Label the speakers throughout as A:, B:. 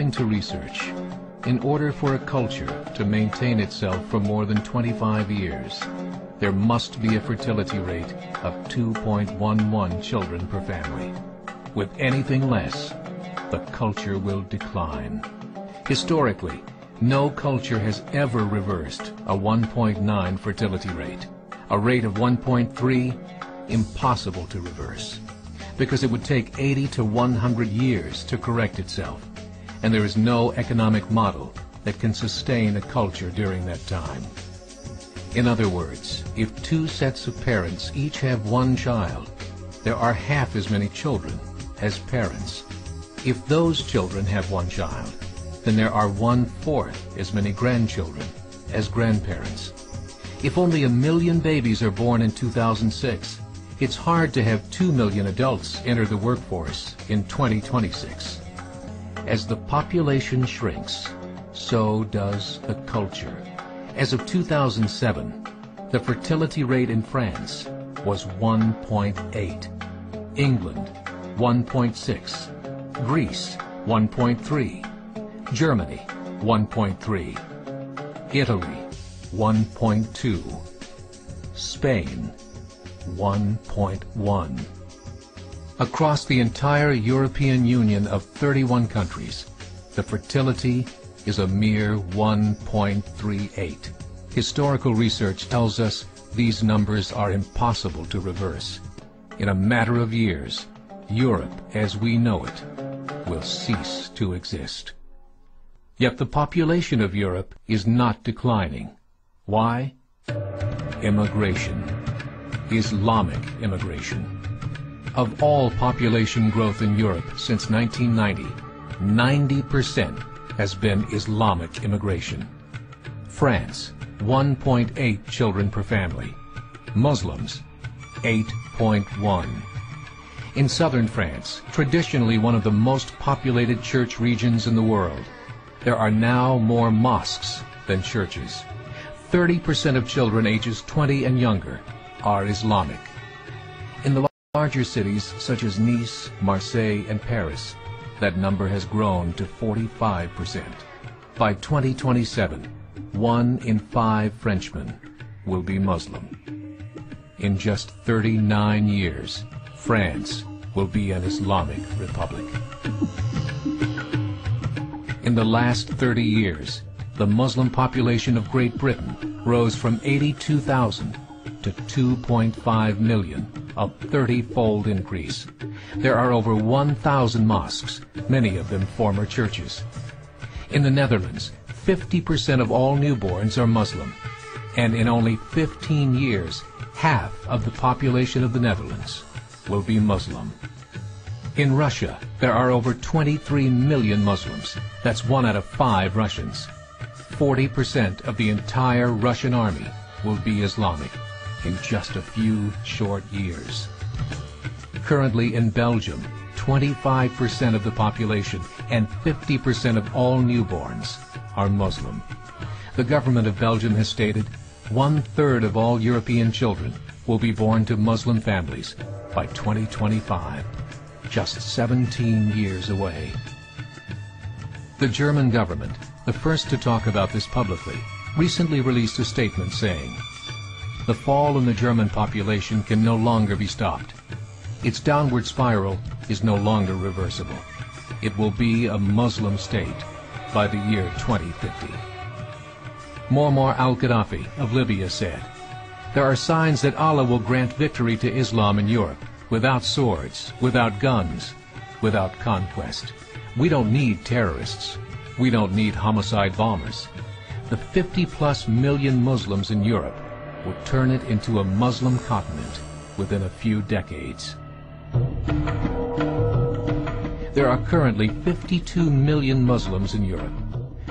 A: According to research, in order for a culture to maintain itself for more than 25 years, there must be a fertility rate of 2.11 children per family. With anything less, the culture will decline. Historically, no culture has ever reversed a 1.9 fertility rate. A rate of 1.3, impossible to reverse, because it would take 80 to 100 years to correct itself, and there is no economic model that can sustain a culture during that time. In other words, if two sets of parents each have one child, there are half as many children as parents. If those children have one child, then there are 1/4 as many grandchildren as grandparents. If only 1 million babies are born in 2006, it's hard to have 2 million adults enter the workforce in 2026. As the population shrinks, so does the culture. As of 2007, the fertility rate in France was 1.8, England 1.6, Greece 1.3, Germany 1.3, Italy 1.2, Spain 1.1. Across the entire European Union of 31 countries, the fertility is a mere 1.38. Historical research tells us these numbers are impossible to reverse. In a matter of years, Europe as we know it will cease to exist. Yet the population of Europe is not declining. Why? Immigration. Islamic immigration. Of all population growth in Europe since 1990, 90% has been Islamic immigration. France, 1.8 children per family. Muslims, 8.1. In southern France, traditionally one of the most populated church regions in the world, there are now more mosques than churches. 30% of children ages 20 and younger are Islamic. In the larger cities such as Nice, Marseille, and Paris, that number has grown to 45%. By 2027, 1 in 5 Frenchmen will be Muslim. In just 39 years, France will be an Islamic republic. In the last 30 years, the Muslim population of Great Britain rose from 82,000 to 2.5 million, a 30-fold increase. There are over 1,000 mosques, many of them former churches. In the Netherlands, 50% of all newborns are Muslim, and in only 15 years, half of the population of the Netherlands will be Muslim. In Russia, there are over 23 million Muslims. That's 1 out of 5 Russians. 40% of the entire Russian army will be Islamic in just a few short years. Currently in Belgium, 25% of the population and 50% of all newborns are Muslim. The government of Belgium has stated 1/3 of all European children will be born to Muslim families by 2025, just 17 years away. The German government, the first to talk about this publicly, recently released a statement saying, "The fall in the German population can no longer be stopped. Its downward spiral is no longer reversible. It will be a Muslim state by the year 2050. Muammar al-Gaddafi of Libya said, "There are signs that Allah will grant victory to Islam in Europe, without swords, without guns, without conquest. We don't need terrorists. We don't need homicide bombers. The 50+ million Muslims in Europe would turn it into a Muslim continent within a few decades." There are currently 52 million Muslims in Europe.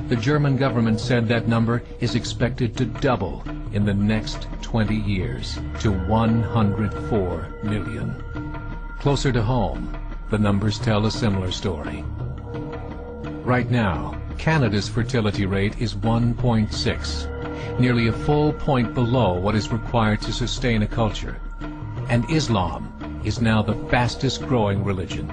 A: The German government said that number is expected to double in the next 20 years to 104 million. Closer to home, the numbers tell a similar story. Right now, Canada's fertility rate is 1.6, nearly a full point below what is required to sustain a culture. And Islam is now the fastest growing religion.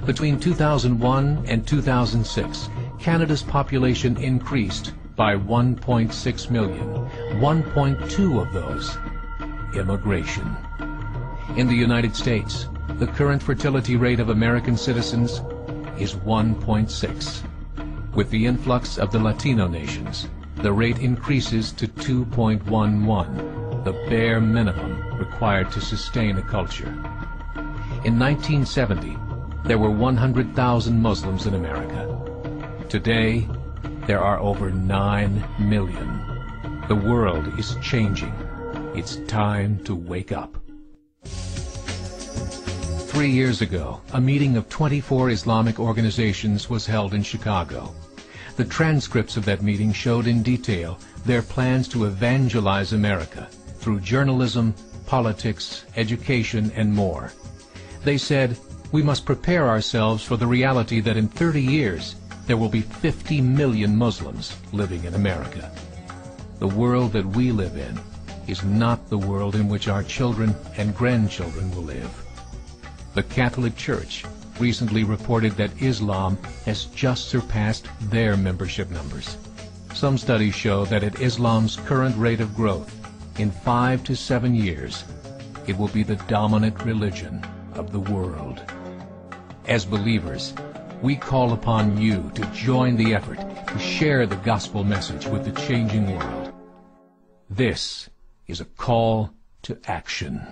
A: Between 2001 and 2006, Canada's population increased by 1.6 million, 1.2 of those immigration. In the United States, the current fertility rate of American citizens is 1.6. With the influx of the Latino nations, the rate increases to 2.11, the bare minimum required to sustain a culture. In 1970, there were 100,000 Muslims in America. Today, there are over 9 million. The world is changing. It's time to wake up. 3 years ago, a meeting of 24 Islamic organizations was held in Chicago. The transcripts of that meeting showed in detail their plans to evangelize America through journalism, politics, education, and more. They said, we must prepare ourselves for the reality that in 30 years, there will be 50 million Muslims living in America. The world that we live in is not the world in which our children and grandchildren will live. The Catholic Church recently reported that Islam has just surpassed their membership numbers. Some studies show that at Islam's current rate of growth, in 5 to 7 years, it will be the dominant religion of the world. As believers, we call upon you to join the effort to share the gospel message with the changing world. This is a call to action.